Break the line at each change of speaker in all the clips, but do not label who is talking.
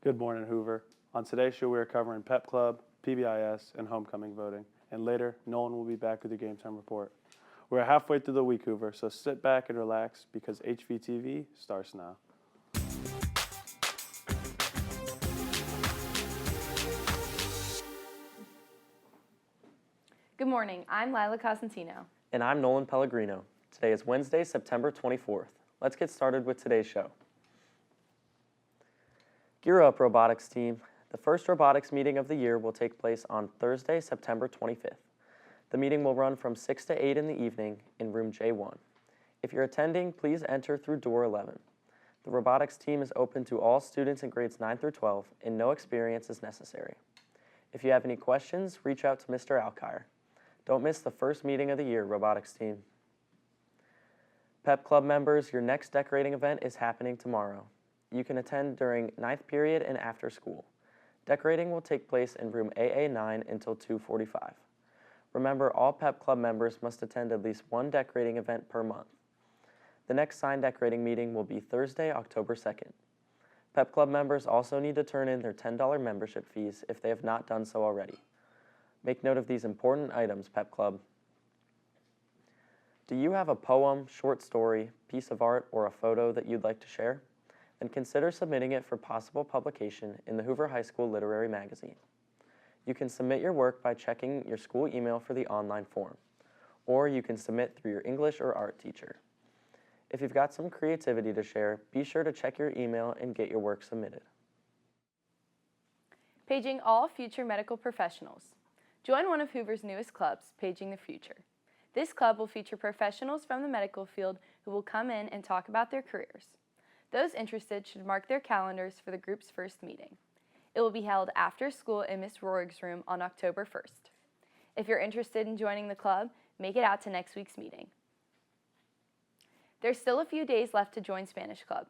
Good morning, Hoover. On today's show, we are covering Pep Club, PBIS, and homecoming voting. And later, Nolan will be back with your Game Time Report. We're halfway through the week, Hoover, so sit back and relax because HVTV starts now.
Good morning, I'm Lila Cosentino.
And I'm Nolan Pellegrino. Today is Wednesday, September 24th. Let's get started with today's show. Gear Up Robotics Team. The first robotics meeting of the year will take place on Thursday, September 25th. The meeting will run from 6 to 8 in the evening in room J1. If you're attending, please enter through door 11. The robotics team is open to all students in grades 9 through 12 and no experience is necessary. If you have any questions, reach out to Mr. Alkire. Don't miss the first meeting of the year, robotics team. Pep Club members, your next decorating event is happening tomorrow. You can attend during 9th period and after school. Decorating will take place in room AA9 until 2:45. Remember, all Pep Club members must attend at least one decorating event per month. The next sign decorating meeting will be Thursday, October 2nd. Pep Club members also need to turn in their $10 membership fees if they have not done so already. Make note of these important items, Pep Club. Do you have a poem, short story, piece of art, or a photo that you'd like to share? Then consider submitting it for possible publication in the Hoover High School Literary Magazine. You can submit your work by checking your school email for the online form, or you can submit through your English or art teacher. If you've got some creativity to share, be sure to check your email and get your work submitted.
Paging all future medical professionals. Join one of Hoover's newest clubs, Paging the Future. This club will feature professionals from the medical field who will come in and talk about their careers. Those interested should mark their calendars for the group's first meeting. It will be held after school in Miss Rohrig's room on October 1st. If you're interested in joining the club, make it out to next week's meeting. There's still a few days left to join Spanish Club.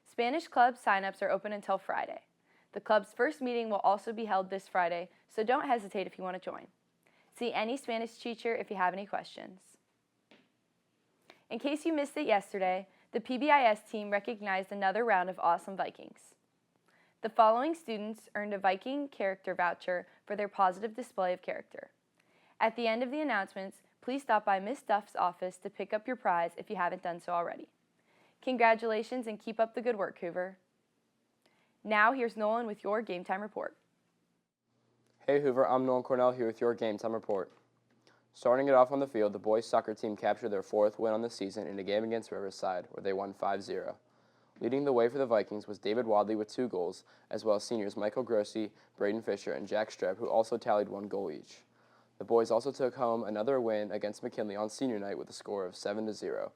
Spanish Club sign-ups are open until Friday. The club's first meeting will also be held this Friday, so don't hesitate if you want to join. See any Spanish teacher if you have any questions. In case you missed it yesterday, the PBIS team recognized another round of awesome Vikings. The following students earned a Viking character voucher for their positive display of character. At the end of the announcements, please stop by Miss Duff's office to pick up your prize if you haven't done so already. Congratulations and keep up the good work, Hoover. Now here's Nolan with your Game Time Report.
Hey Hoover, I'm Nolan Cornell here with your Game Time Report. Starting it off on the field, the boys soccer team captured their 4th win on the season in a game against Riverside, where they won 5-0. Leading the way for the Vikings was David Wadley with 2 goals, as well as seniors Michael Grossi, Braden Fisher, and Jack Streb, who also tallied 1 goal each. The boys also took home another win against McKinley on senior night with a score of 7-0.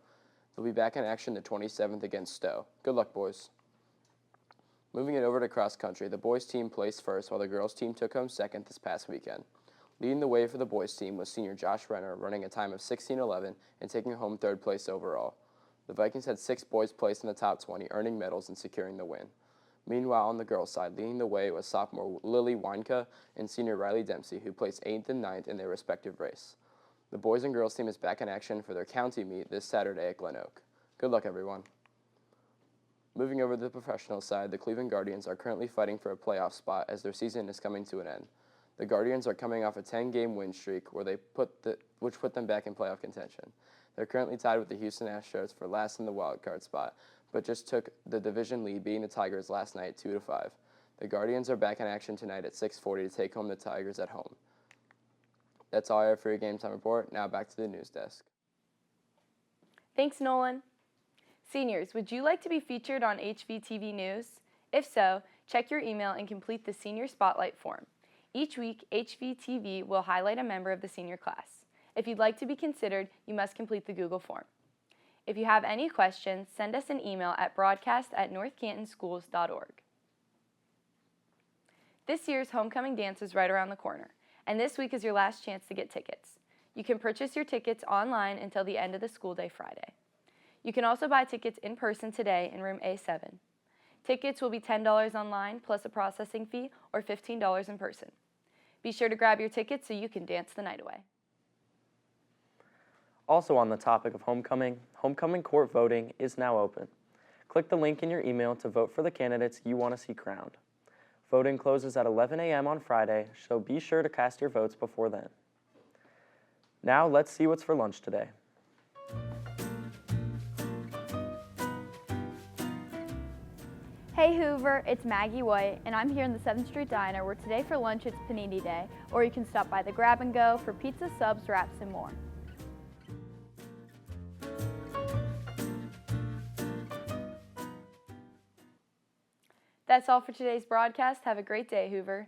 They'll be back in action the 27th against Stowe. Good luck, boys. Moving it over to cross country, the boys team placed first while the girls team took home second this past weekend. Leading the way for the boys team was senior Josh Renner, running a time of 16:11 and taking home 3rd place overall. The Vikings had 6 boys placed in the top 20, earning medals and securing the win. Meanwhile, on the girls' side, leading the way was sophomore Lily Weinka and senior Riley Dempsey, who placed 8th and 9th in their respective race. The boys and girls team is back in action for their county meet this Saturday at Glen Oak. Good luck, everyone. Moving over to the professional side, the Cleveland Guardians are currently fighting for a playoff spot as their season is coming to an end. The Guardians are coming off a 10-game win streak which put them back in playoff contention. They're currently tied with the Houston Astros for last in the wild card spot, but just took the division lead, beating the Tigers last night 2-5. The Guardians are back in action tonight at 6:40 to take home the Tigers at home. That's all I have for your Game Time Report. Now back to the news desk.
Thanks, Nolan. Seniors, would you like to be featured on HVTV News? If so, check your email and complete the Senior Spotlight form. Each week, HVTV will highlight a member of the senior class. If you'd like to be considered, you must complete the Google form. If you have any questions, send us an email at broadcast@northcantonschools.org. This year's homecoming dance is right around the corner, and this week is your last chance to get tickets. You can purchase your tickets online until the end of the school day Friday. You can also buy tickets in person today in room A7. Tickets will be $10 online plus a processing fee or $15 in person. Be sure to grab your tickets so you can dance the night away.
Also on the topic of homecoming court voting is now open. Click the link in your email to vote for the candidates you want to see crowned. Voting closes at 11 a.m. on Friday, so be sure to cast your votes before then. Now let's see what's for lunch today.
Hey Hoover, it's Maggie White, and I'm here in the 7th Street Diner where today for lunch it's Panini Day, or you can stop by the Grab and Go for pizza, subs, wraps, and more.
That's all for today's broadcast. Have a great day, Hoover.